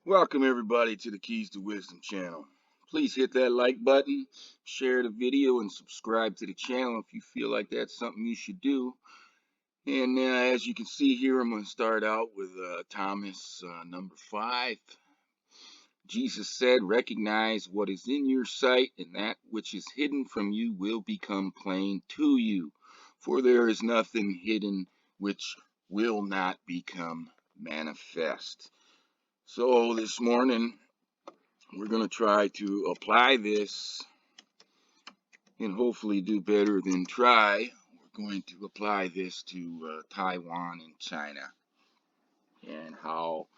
Welcome everybody to the Keys to Wisdom channel. Please hit that like button, share the video, and subscribe to the channel if you feel like that's something you should do. And as you can see here, I'm going to start out with Thomas number 5. Jesus said, "Recognize what is in your sight, and that which is hidden from you will become plain to you. For there is nothing hidden which will not become manifest." So this morning, we're going to try to apply this and hopefully do better than try. We're going to apply this to Taiwan and China, and how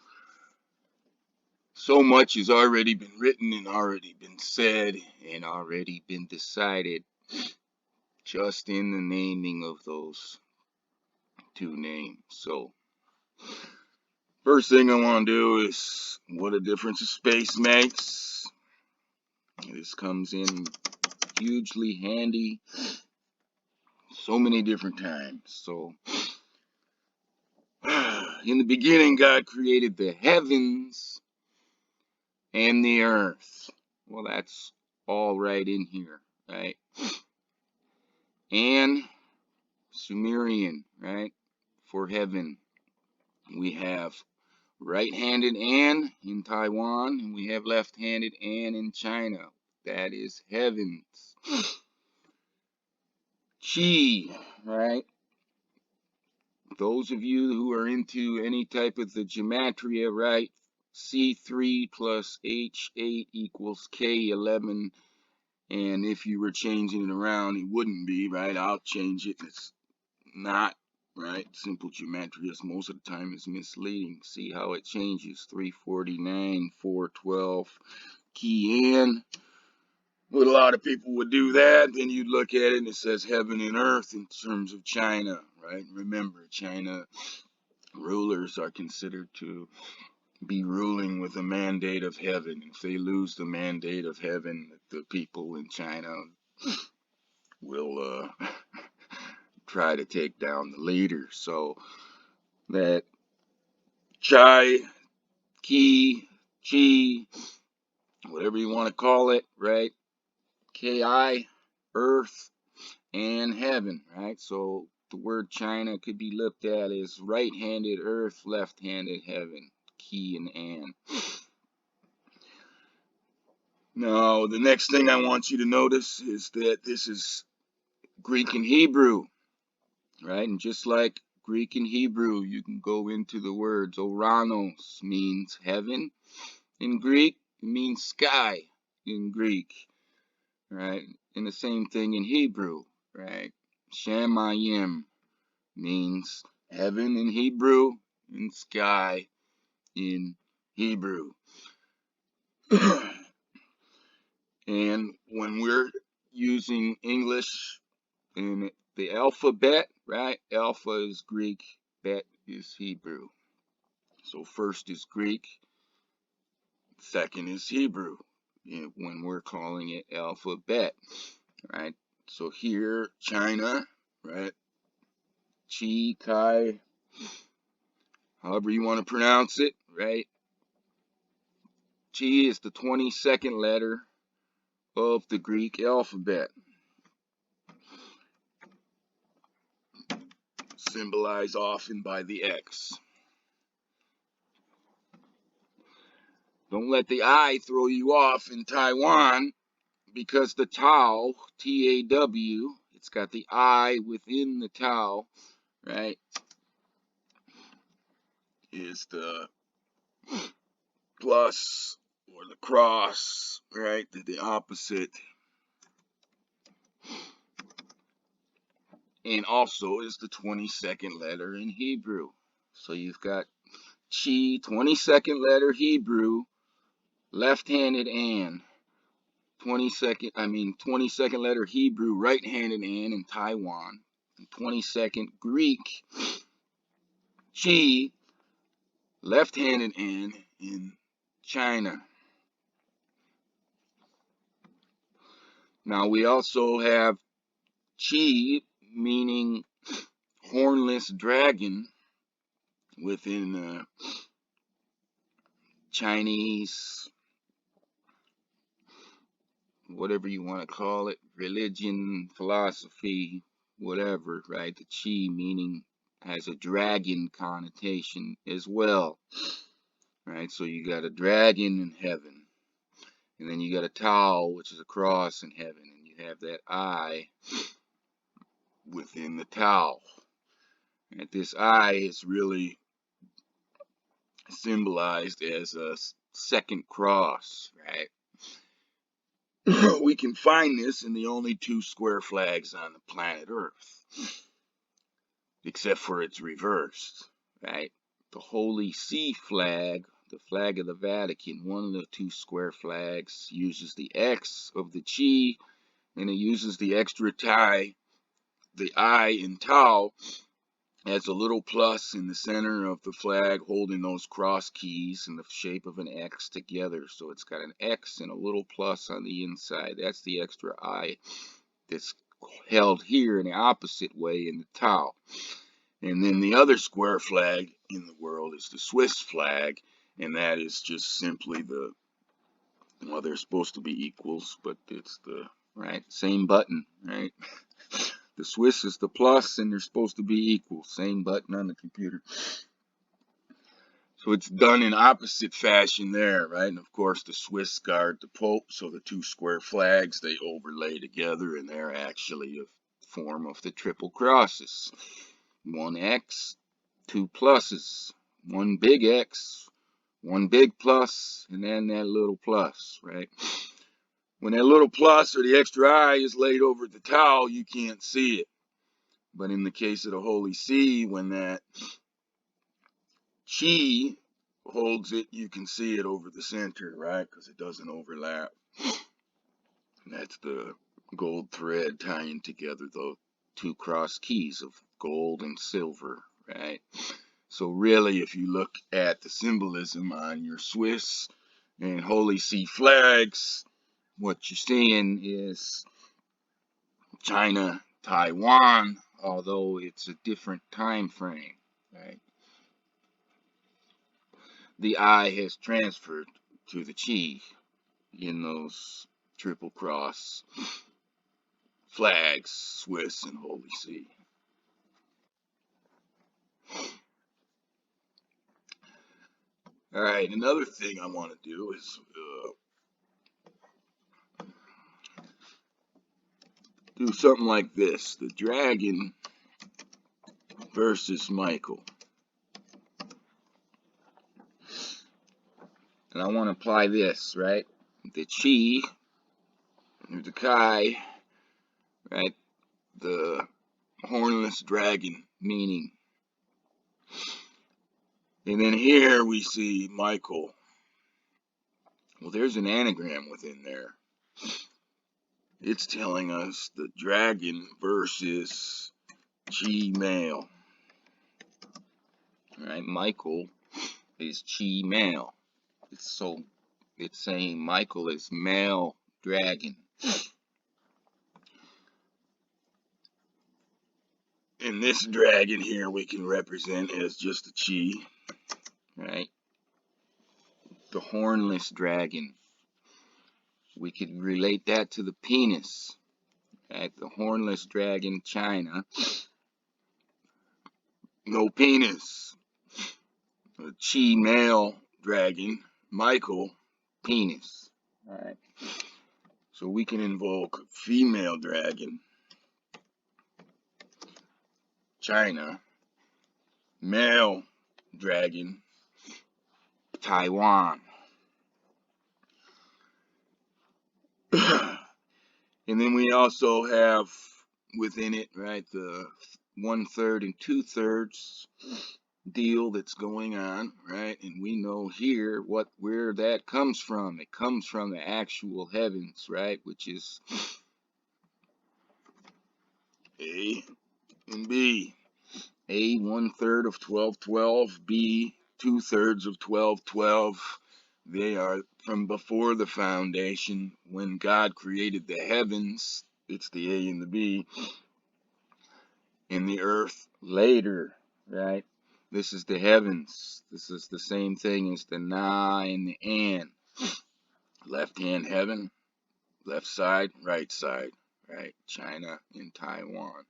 so much has already been written and already been said and already been decided just in the naming of those two names. So first thing I want to do is what a difference a space makes. This comes in hugely handy so many different times. So in the beginning, God created the heavens and the earth. Well, that's all right in here, right? And Sumerian, right? For heaven, we have right-handed "and" in Taiwan, and we have left-handed "and" in China. That is heavens. Chi, right? Those of you who are into any type of the gematria, right? C3 plus H8 equals K11. And if you were changing it around, it wouldn't be, right? I'll change it. It's not, right? Simple gematria most of the time is misleading. See how it changes. 349, 412, key in. Well, a lot of people would do that. Then you'd look at it and it says heaven and earth in terms of China, right? Remember, China rulers are considered to be ruling with the mandate of heaven. If they lose the mandate of heaven, the people in China will try to take down the leader. So that chai, ki, chi, whatever you want to call it, right? Ki, earth, and heaven, right? So the word China could be looked at as right-handed earth, left-handed heaven, ki and an. Now, the next thing I want you to notice is that this is Greek and Hebrew, right? And just like Greek and Hebrew, you can go into the words. Oranos means heaven in Greek. It means sky in Greek, right? And the same thing in Hebrew, right? Shamayim means heaven in Hebrew and sky in Hebrew. And when we're using English in the alphabet, right? Alpha is Greek, bet is Hebrew. So first is Greek, second is Hebrew, when we're calling it alphabet, right? So here, China, right? Chi, Kai, however you want to pronounce it, right? Chi is the 22nd letter of the Greek alphabet, symbolized often by the X. Don't let the I throw you off in Taiwan, because the Tau, T-A-W, it's got the I within the Tau, right, is the plus or the cross, right, the opposite, and also is the 22nd letter in Hebrew. So you've got Chi, 22nd letter Hebrew, left-handed an, 22nd letter Hebrew, right-handed an in Taiwan, and 22nd Greek Chi, left-handed an in China. Now we also have Chi, meaning hornless dragon, within Chinese, whatever you want to call it, religion, philosophy, whatever, right? The chi meaning has a dragon connotation as well, right? So you got a dragon in heaven, and then you got a Tao, which is a cross in heaven, and you have that eye within the Tao. And this eye is really symbolized as a second cross, right? We can find this in the only two square flags on the planet Earth, except for it's reversed, right? The Holy See flag, the flag of the Vatican, one of the two square flags, uses the X of the Chi, and it uses the extra tie, the I in Tau, as a little plus in the center of the flag, holding those cross keys in the shape of an X together. So it's got an X and a little plus on the inside. That's the extra I that's held here in the opposite way in the Tau. And then the other square flag in the world is the Swiss flag, and that is just simply the, well, they're supposed to be equals, but it's the, right, same button, right? The Swiss is the plus, and they're supposed to be equal. Same button on the computer. So it's done in opposite fashion there, right? And of course, the Swiss guard the Pope, so the two square flags, they overlay together, and they're actually a form of the triple crosses. One X, two pluses. One big X, one big plus, and then that little plus, right? When that little plus or the extra I is laid over the Tau, you can't see it. But in the case of the Holy See, when that Chi holds it, you can see it over the center, right? Because it doesn't overlap. And that's the gold thread tying together the two cross keys of gold and silver, right? So really, if you look at the symbolism on your Swiss and Holy See flags, what you're seeing is China, Taiwan, although it's a different time frame, right? The I has transferred to the Chi in those triple cross flags, Swiss and Holy See. All right, another thing I want to do is do something like this: the dragon versus Michael. And I want to apply this, right? The Chi, the Kai, right? The hornless dragon meaning. And then here we see Michael. Well, there's an anagram within there. It's telling us the dragon versus Chi male. Right? Michael is Chi male. So it's saying Michael is male dragon. And this dragon here we can represent as just a Chi, right? The hornless dragon. We could relate that to the penis, right? The hornless dragon, China, no penis. The Chi male dragon, Michael, penis. All right. So we can invoke female dragon, China, male dragon, Taiwan. And then we also have within it, right, the 1/3 and 2/3 deal that's going on, right? And we know here where that comes from. It comes from the actual heavens, right? Which is A and B. A 1/3 of 12/12, B 2/3 of 12/12. They are from before the foundation. When God created the heavens, it's the A and the B. And the earth later, right? This is the heavens. This is the same thing as the na and the an. Left hand heaven, left side, right? China and Taiwan.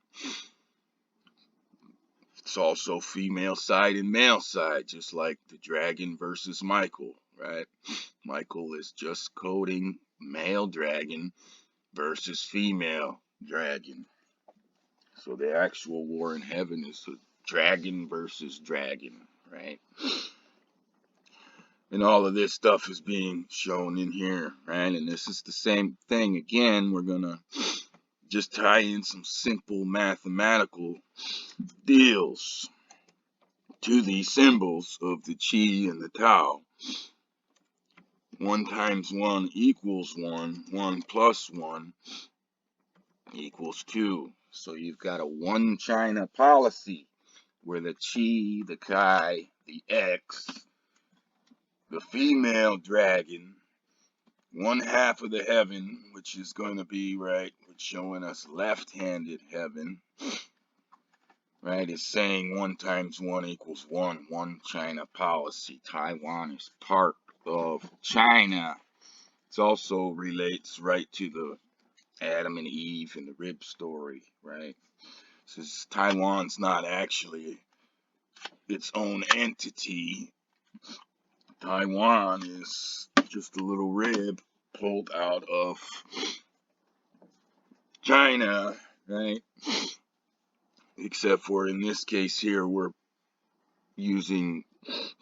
It's also female side and male side, just like the dragon versus Michael, right? Michael is just coding male dragon versus female dragon. So the actual war in heaven is a dragon versus dragon, right? And all of this stuff is being shown in here, right? And this is the same thing. Again, we're going to just tie in some simple mathematical deals to these symbols of the chi and the tau. 1 times 1 equals 1. 1 plus 1 equals 2. So you've got a one China policy where the chi, the chi, the X, the female dragon, 1/2 of the heaven, which is going to be, right, showing us left-handed heaven, right, is saying 1 times 1 equals 1, one China policy. Taiwan is part of China. It also relates right to the Adam and Eve and the rib story, right? Since Taiwan's not actually its own entity, Taiwan is just a little rib pulled out of China, right? Except for in this case here, we're using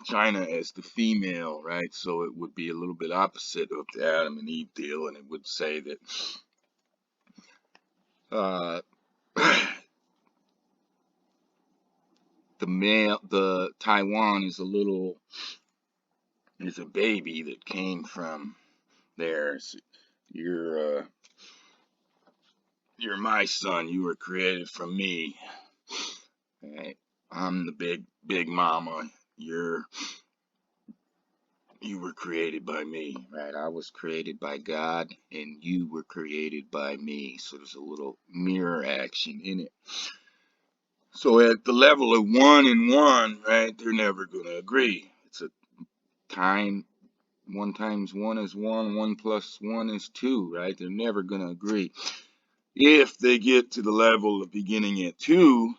China as the female, right? So it would be a little bit opposite of the Adam and Eve deal, and it would say that the Taiwan is a baby that came from there. So you're my son. You were created from me. Right? I'm the big mama. You were created by me, right? I was created by God, and you were created by me. So there's a little mirror action in it. So at the level of 1 and 1, right, they're never going to agree. It's a time. 1 times 1 is 1. 1 plus 1 is 2, right? They're never going to agree. If they get to the level of beginning at 2,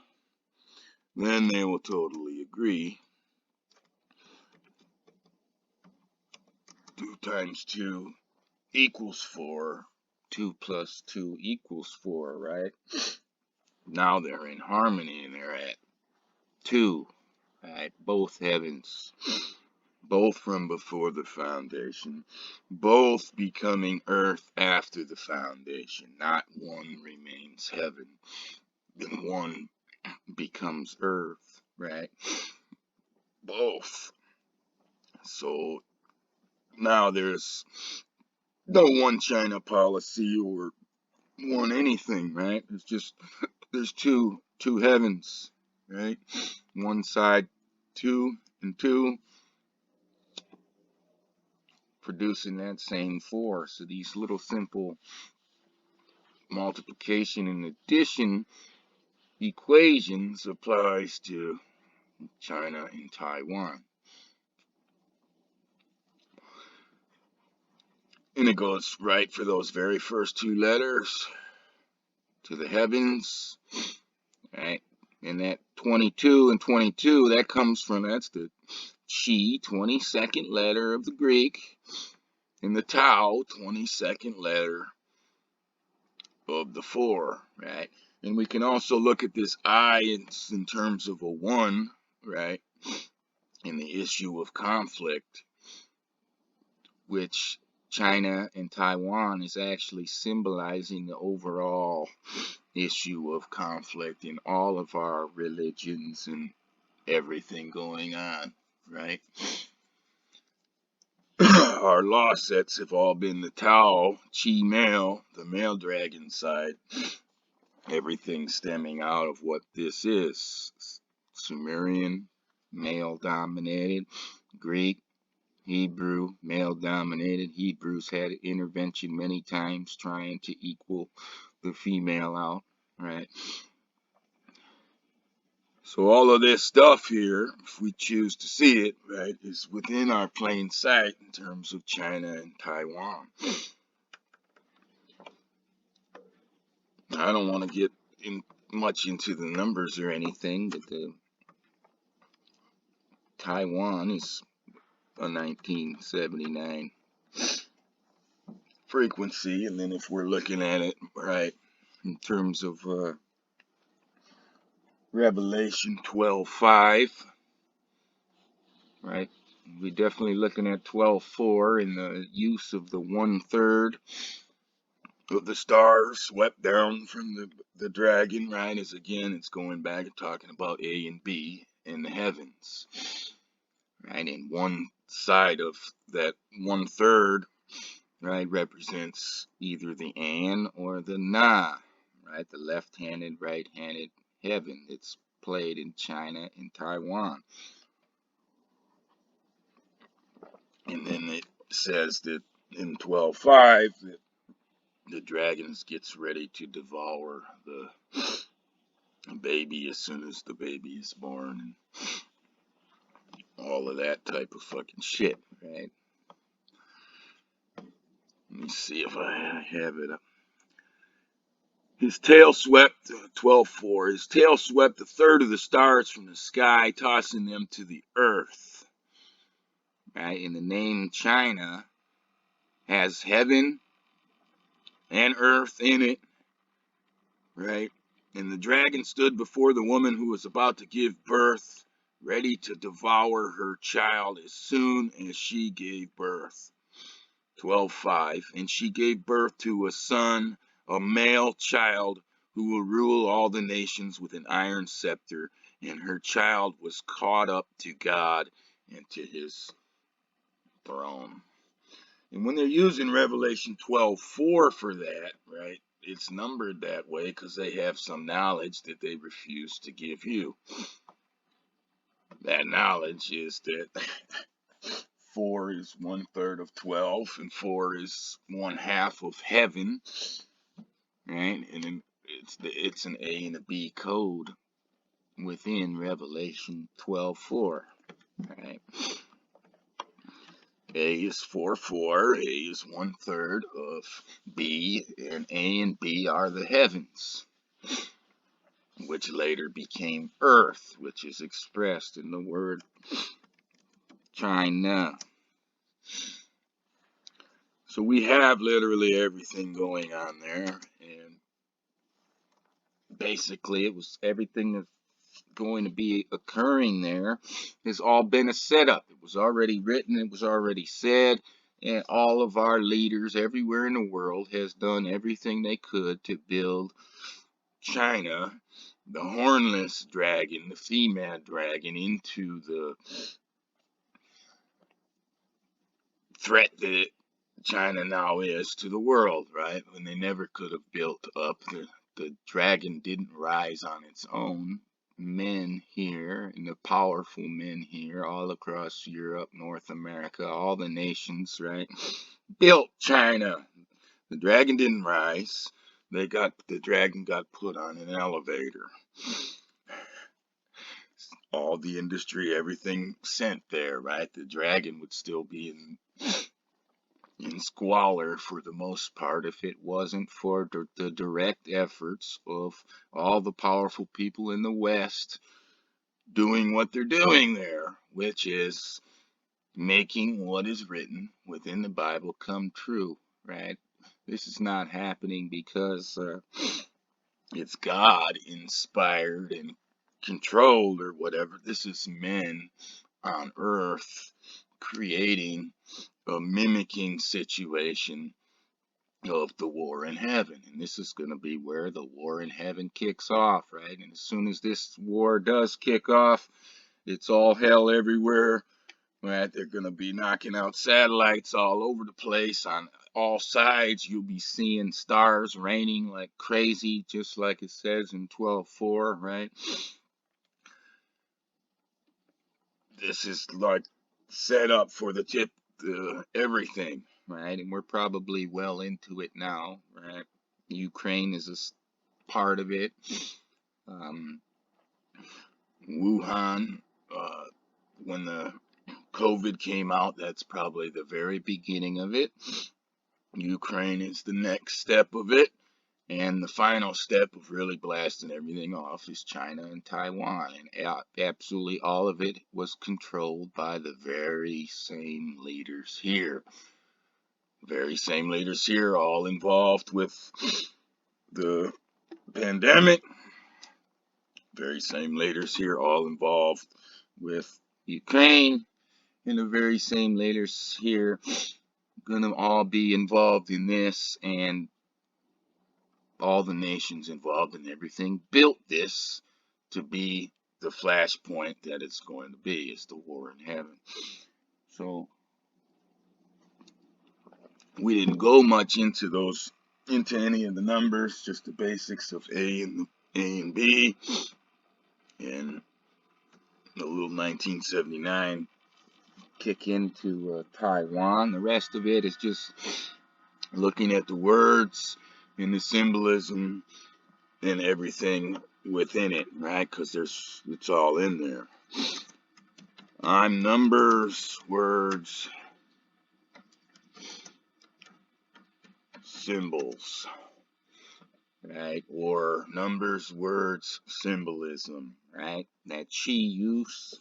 then they will totally agree. 2 times 2 equals 4. 2 plus 2 equals 4, right? Now they're in harmony and they're at 2, right? Both heavens, both from before the foundation, both becoming earth after the foundation. Not one remains heaven, then one becomes earth, right? Both. So now there's no one China policy or one anything, right? It's just there's two heavens, right? One side 2 and 2 producing that same 4. So these little simple multiplication and addition equations applies to China and Taiwan. And it goes right for those very first 2 letters to the heavens, right? And that 22 and 22, that comes from, that's the Chi, 22nd letter of the Greek, and the Tau, 22nd letter of the 4, right? And we can also look at this I in terms of a 1, right? In the issue of conflict, which China and Taiwan is actually symbolizing the overall issue of conflict in all of our religions and everything going on, right? Our law sets have all been the Tao, Chi male, the male dragon side. Everything stemming out of what this is. Sumerian, male dominated. Greek, Hebrew, male dominated. Hebrews had intervention many times trying to equal the female out, right? So all of this stuff here, if we choose to see it, right, is within our plain sight in terms of China and Taiwan. I don't want to get much into the numbers or anything, but the Taiwan is a 1979 frequency, and then if we're looking at it, right, in terms of Revelation 12:5, right, we're definitely looking at 12:4 in the use of the 1/3 of the stars swept down from the dragon, right? Is again, it's going back and talking about A and B in the heavens, right? And one side of that 1/3, right, represents either the an or the na, right? The left-handed, right-handed heaven that's played in China and Taiwan. And then it says that in 12:5 that the dragon gets ready to devour the baby as soon as the baby is born, and all of that type of fucking shit, right? Let me see if I have it up. His tail swept, 12:4, his tail swept a third of the stars from the sky, tossing them to the earth, right? And the name China has heaven and earth in it, right? And the dragon stood before the woman who was about to give birth, ready to devour her child as soon as she gave birth. 12:5. And she gave birth to a son, a male child, who will rule all the nations with an iron scepter. And her child was caught up to God and to his throne. And when they're using Revelation 12:4 for that, right, it's numbered that way because they have some knowledge that they refuse to give you. That knowledge is that 4 is 1/3 of 12, and 4 is 1/2 of heaven, right? And then it's an A and a B code within Revelation 12:4, right? A is 4/4, A is 1/3 of B, and A and B are the heavens, which later became earth, which is expressed in the word China. So we have literally everything going on there, and basically it was everything that's going to be occurring there has all been a setup. It was already written, it was already said, and all of our leaders everywhere in the world has done everything they could to build China, the hornless dragon, the female dragon, into the threat that China now is to the world, right? When they never could have built up, the dragon didn't rise on its own. Men here, and the powerful men here, all across Europe, North America, all the nations, right, built China. The dragon didn't rise. The dragon got put on an elevator. All the industry, everything sent there, right? The dragon would still be in squalor for the most part if it wasn't for the direct efforts of all the powerful people in the West doing what they're doing there, which is making what is written within the Bible come true, right? This is not happening because it's God inspired and controlled or whatever. This is men on earth creating a mimicking situation of the war in heaven. And this is going to be where the war in heaven kicks off, right? And as soon as this war does kick off, it's all hell everywhere, right? They're going to be knocking out satellites all over the place on all sides. You'll be seeing stars raining like crazy, just like it says in 12:4, right? This is like set up for the tip, everything, right? And we're probably well into it now, right? Ukraine is a part of it. Wuhan, when the COVID came out, that's probably the very beginning of it. Ukraine is the next step of it. And the final step of really blasting everything off is China and Taiwan. And absolutely all of it was controlled by the very same leaders here. Very same leaders here, all involved with the pandemic. Very same leaders here, all involved with Ukraine. And the very same leaders here gonna all be involved in this, and all the nations involved in everything built this to be the flashpoint that it's going to be. It's the war in heaven. So we didn't go much into any of the numbers, just the basics of A and B, and a little 1979 kick into Taiwan. The rest of it is just looking at the words and the symbolism and everything within it, right? Because it's all in there. I'm numbers, words, symbols, right? Or numbers, words, symbolism, right? That chi use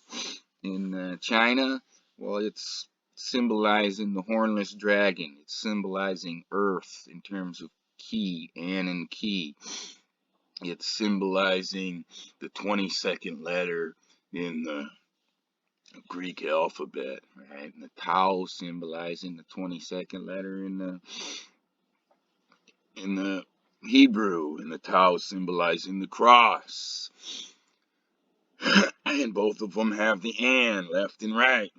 in China, well, it's symbolizing the hornless dragon. It's symbolizing Earth in terms of ki, an and ki. It's symbolizing the 22nd letter in the Greek alphabet, right? And the Tau symbolizing the 22nd letter in the Hebrew, and the Tau symbolizing the cross. And both of them have the and left and right,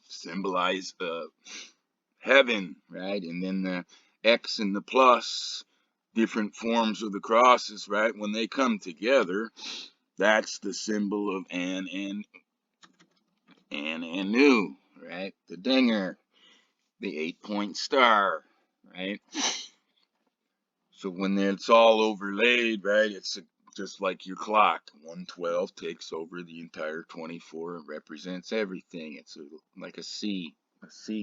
symbolize heaven, right? And then the X and the plus, different forms of the crosses, right? When they come together, that's the symbol of and new, right? The dinger, the 8-point star, right? So when it's all overlaid, right, it's just like your clock. 112 takes over the entire 24 and represents everything. It's like a C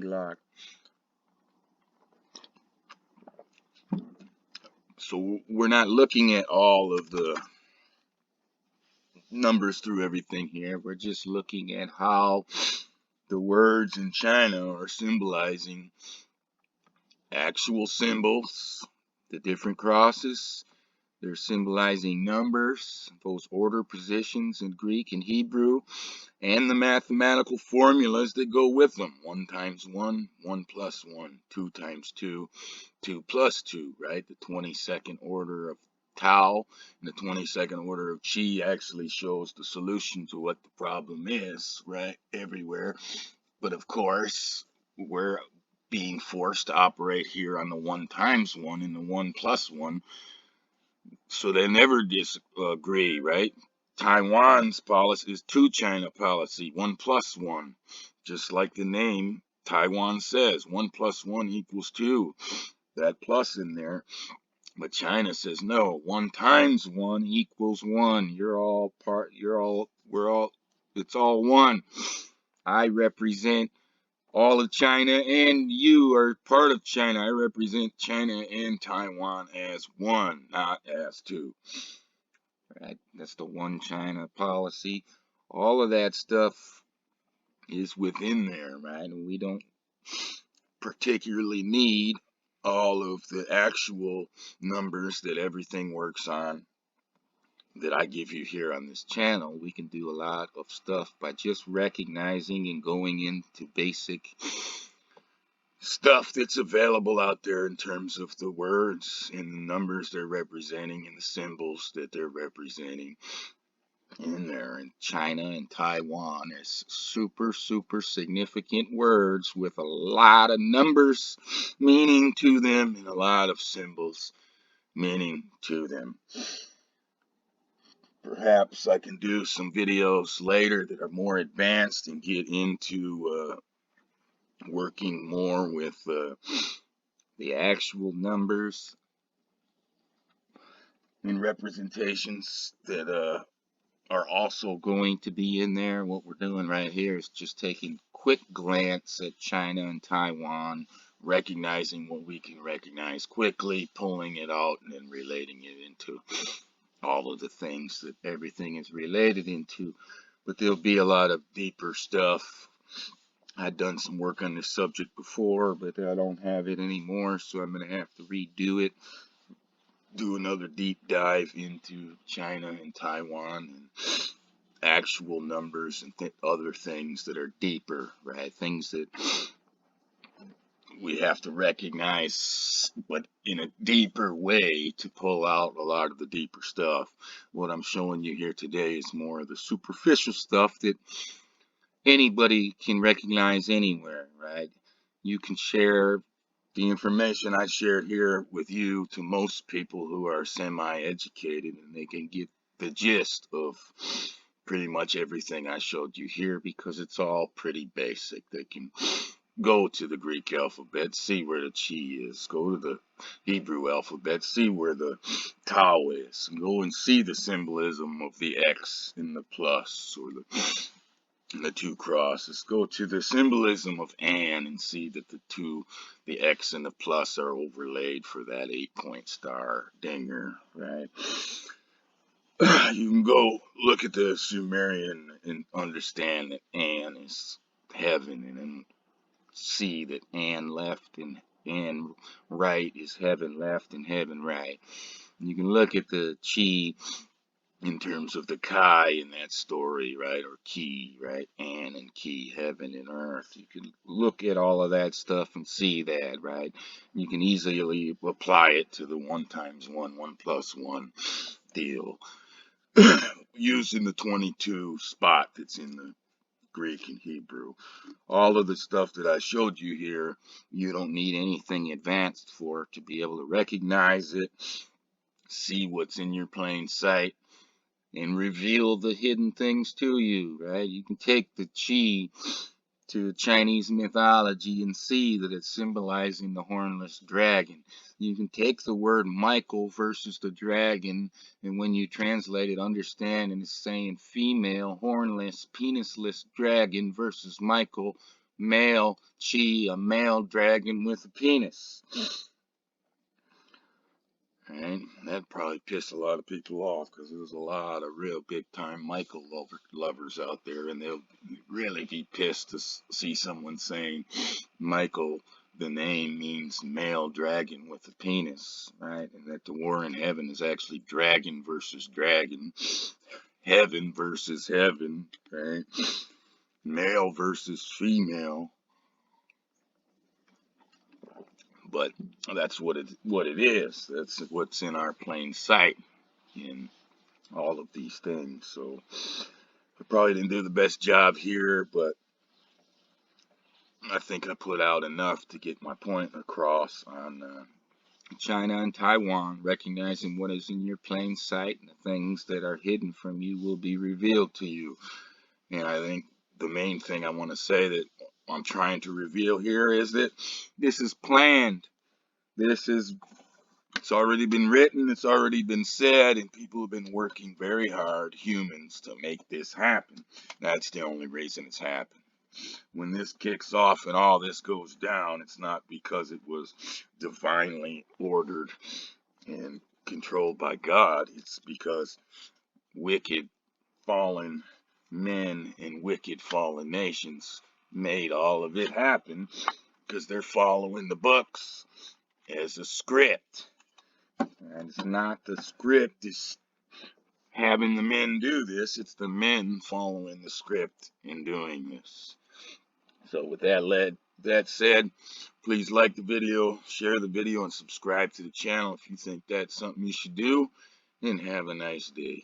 lock. So we're not looking at all of the numbers through everything here. We're just looking at how the words in China are symbolizing actual symbols, the different crosses. They're symbolizing numbers, those order positions in Greek and Hebrew, and the mathematical formulas that go with them. 1 times 1, 1 plus 1, 2 times 2, 2 plus 2, right? The 22nd order of Tau and the 22nd order of Chi actually shows the solution to what the problem is, right? Everywhere. But of course, we're being forced to operate here on the 1 times 1 and the 1 plus 1. So they never disagree, right? Taiwan's policy is 2 China policy, 1 plus 1. Just like the name, Taiwan says 1 plus 1 equals 2. That plus in there. But China says no, 1 times 1 equals 1. It's all one. I represent all of China, and you are part of China. I represent China and Taiwan as one, not as two. Right? That's the one China policy. All of that stuff is within there, right? And we don't particularly need all of the actual numbers that everything works on that I give you here on this channel. We can do a lot of stuff by just recognizing and going into basic stuff that's available out there in terms of the words and the numbers they're representing and the symbols that they're representing in there. In China and Taiwan, there's super significant words with a lot of numbers meaning to them and a lot of symbols meaning to them. Perhaps I can do some videos later that are more advanced and get into working more with the actual numbers and representations that are also going to be in there. What we're doing right here is just taking quick glance at China and Taiwan, recognizing what we can recognize quickly, pulling it out, and then relating it into all of the things that everything is related into. But there'll be a lot of deeper stuff. I've done some work on this subject before, but I don't have it anymore, so I'm going to have to redo it, do another deep dive into China and Taiwan and actual numbers and other things that are deeper, right? Things that we have to recognize, but in a deeper way to pull out a lot of the deeper stuff. What I'm showing you here today is more of the superficial stuff that anybody can recognize anywhere, right? You can share the information I shared here with you to most people who are semi-educated, and they can get the gist of pretty much everything I showed you here because it's all pretty basic. They can go to the Greek alphabet, see where the chi is, go to the Hebrew alphabet, see where the tau is, go and see the symbolism of the X and the plus or the two crosses, go to the symbolism of and see that the X and the plus are overlaid for that 8-point star dinger, right? You can go look at the Sumerian and understand that An is heaven, and then see that An left and right is heaven left and heaven right. You can look at the chi in terms of the Kai in that story, right? Or Ki, right? An and Ki, heaven and earth. You can look at all of that stuff and see that, right? You can easily apply it to the 1 times 1, 1 plus 1 deal. Using the 22 spot that's in the Greek and Hebrew. All of the stuff that I showed you here, you don't need anything advanced for to be able to recognize it, see what's in your plain sight, and reveal the hidden things to you, right? You can take the chi to Chinese mythology and see that it's symbolizing the hornless dragon. You can take the word Michael versus the dragon, and when you translate it, understand, and it's saying female, hornless, penisless dragon versus Michael, male chi, a male dragon with a penis. Right? That probably pissed a lot of people off because there's a lot of real big time Michael lovers out there, and they'll really be pissed to see someone saying Michael, the name, means male dragon with a penis, right? And that the war in heaven is actually dragon versus dragon, heaven versus heaven, right? Male versus female. But that's what it is. That's what's in our plain sight in all of these things. So I probably didn't do the best job here, but I think I put out enough to get my point across on China and Taiwan, recognizing what is in your plain sight, and the things that are hidden from you will be revealed to you. And I think the main thing I want to say that I'm trying to reveal here is that this is planned. It's already been written, it's already been said, and people have been working very hard, humans, to make this happen. That's the only reason it's happened. When this kicks off and all this goes down, it's not because it was divinely ordered and controlled by God. It's because wicked, fallen men and wicked, fallen nations made all of it happen because they're following the books as a script. And it's not the script is having the men do this, it's the men following the script and doing this. So with that said, please like the video, share the video, and subscribe to the channel if you think that's something you should do, and have a nice day.